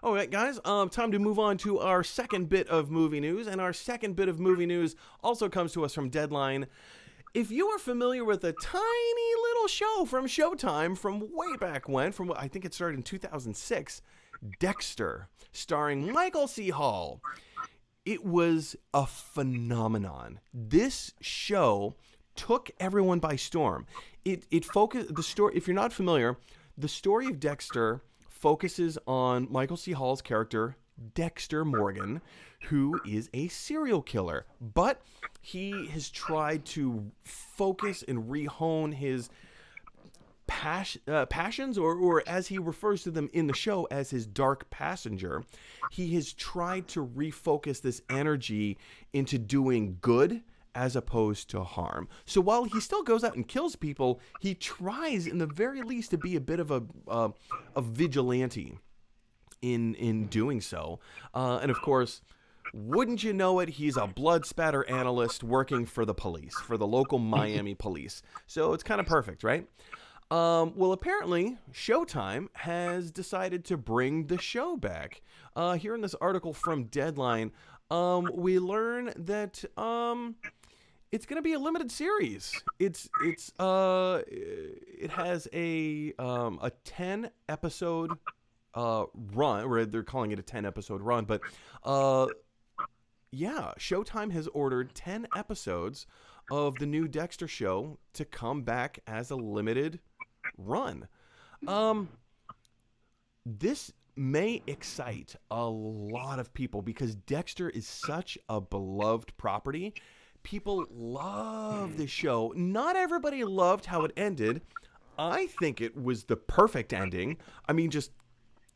All right, guys, time to move on to our second bit of movie news. And our second bit of movie news also comes to us from Deadline. If you are familiar with a tiny little show from Showtime from way back when, from I think it started in 2006, Dexter, starring Michael C. Hall, it was a phenomenon. This show took everyone by storm. It focused the story. If you're not familiar, the story of Dexter focuses on Michael C. Hall's character, Dexter Morgan, who is a serial killer. But he has tried to focus and rehone his passions, or as he refers to them in the show, as his dark passenger. He has tried to refocus this energy into doing good as opposed to harm. So while he still goes out and kills people, he tries, in the very least, to be a bit of a vigilante in doing so. And of course, wouldn't you know it, he's a blood spatter analyst working for the police, for the local Miami police. So it's kind of perfect, right? Well, apparently, Showtime has decided to bring the show back. Here in this article from Deadline, we learn that it's going to be a limited series. It has a 10 episode run, or they're calling it a 10 episode run, but yeah, Showtime has ordered 10 episodes of the new Dexter show to come back as a limited run. This may excite a lot of people because Dexter is such a beloved property. People love the show. Not everybody loved how it ended. I think it was the perfect ending. I mean, just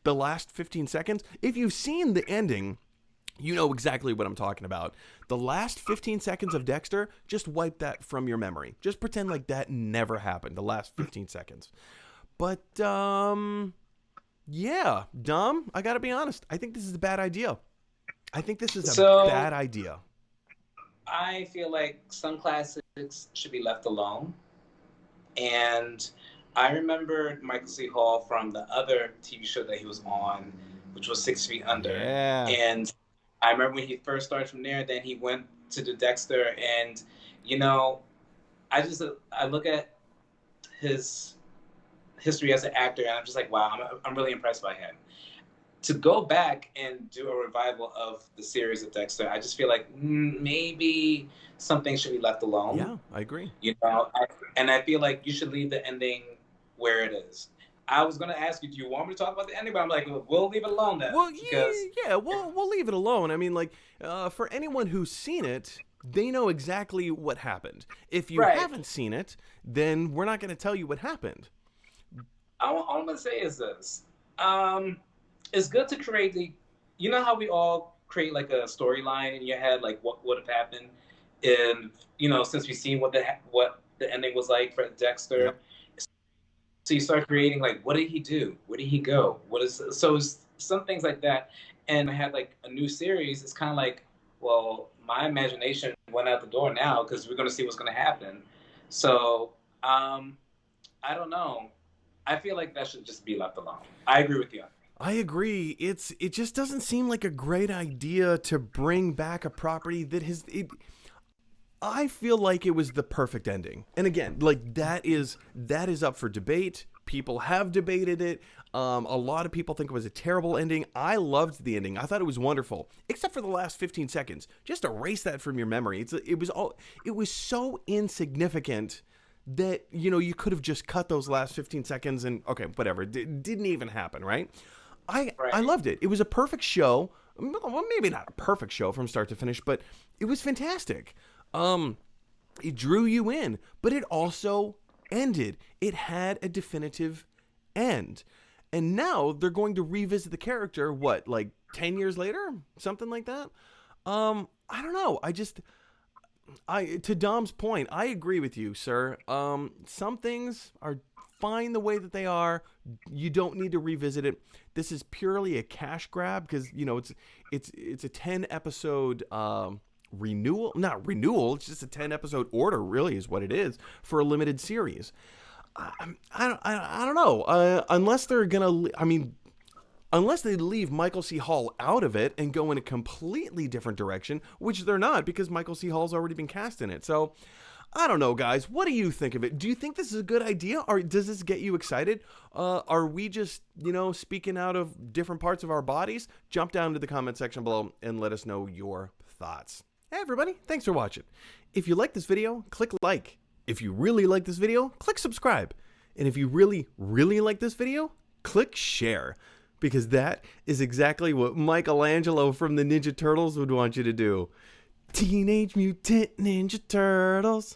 the last 15 seconds. If you've seen the ending, you know exactly what I'm talking about. The last 15 seconds of Dexter, just wipe that from your memory. Just pretend like that never happened, the last 15 seconds. But, yeah, Dom, I gotta be honest. I think this is a bad idea. I think this is a bad idea. I feel like some classics should be left alone. And I remember Michael C. Hall from the other TV show that he was on, which was 6 Feet Under. Yeah. And I remember when he first started from there, then he went to do Dexter. And, you know, I look at his history as an actor, and I'm just like, wow, I'm really impressed by him. To go back and do a revival of the series of Dexter, I just feel like maybe something should be left alone. Yeah, I agree. You know, and I feel like you should leave the ending where it is. I was going to ask you, do you want me to talk about the ending? But I'm like, we'll leave it alone then. Well, yeah, we'll leave it alone. I mean, like, for anyone who's seen it, they know exactly what happened. If you haven't seen it, then we're not going to tell you what happened. All I'm going to say is this. It's good to create you know how we all create like a storyline in your head, like what would have happened, and you know, since we've seen what the ending was like for Dexter. Yep. So you start creating like, what did he do? Where did he go? It's some things like that. And I had like a new series. It's kind of like, well, my imagination went out the door now because we're going to see what's going to happen. So I don't know. I feel like that should just be left alone. I agree with you. I agree. It just doesn't seem like a great idea to bring back a property that I feel like it was the perfect ending. And again, like that is up for debate. People have debated it. A lot of people think it was a terrible ending. I loved the ending. I thought it was wonderful, except for the last 15 seconds. Just erase that from your memory. It was so insignificant that, you know, you could have just cut those last 15 seconds and okay, whatever. It didn't even happen, right? I loved it. It was a perfect show. Well, maybe not a perfect show from start to finish, but it was fantastic. It drew you in, but it also ended. It had a definitive end. And now they're going to revisit the character, what, like 10 years later? Something like that? I don't know. To Dom's point, I agree with you, sir. Some things are fine the way that they are. You don't need to revisit it. This is purely a cash grab because, you know, it's a 10 episode renewal. Not renewal, it's just a 10 episode order, really, is what it is for a limited series. I don't know. Unless they're gonna, unless they leave Michael C. Hall out of it and go in a completely different direction, which they're not because Michael C. Hall's already been cast in it. So I don't know, guys. What do you think of it? Do you think this is a good idea, or does this get you excited? Are we just, speaking out of different parts of our bodies? Jump down to the comment section below and let us know your thoughts. Hey, everybody. Thanks for watching. If you like this video, click like. If you really like this video, click subscribe. And if you really, really like this video, click share. Because that is exactly what Michelangelo from the Ninja Turtles would want you to do. Teenage Mutant Ninja Turtles.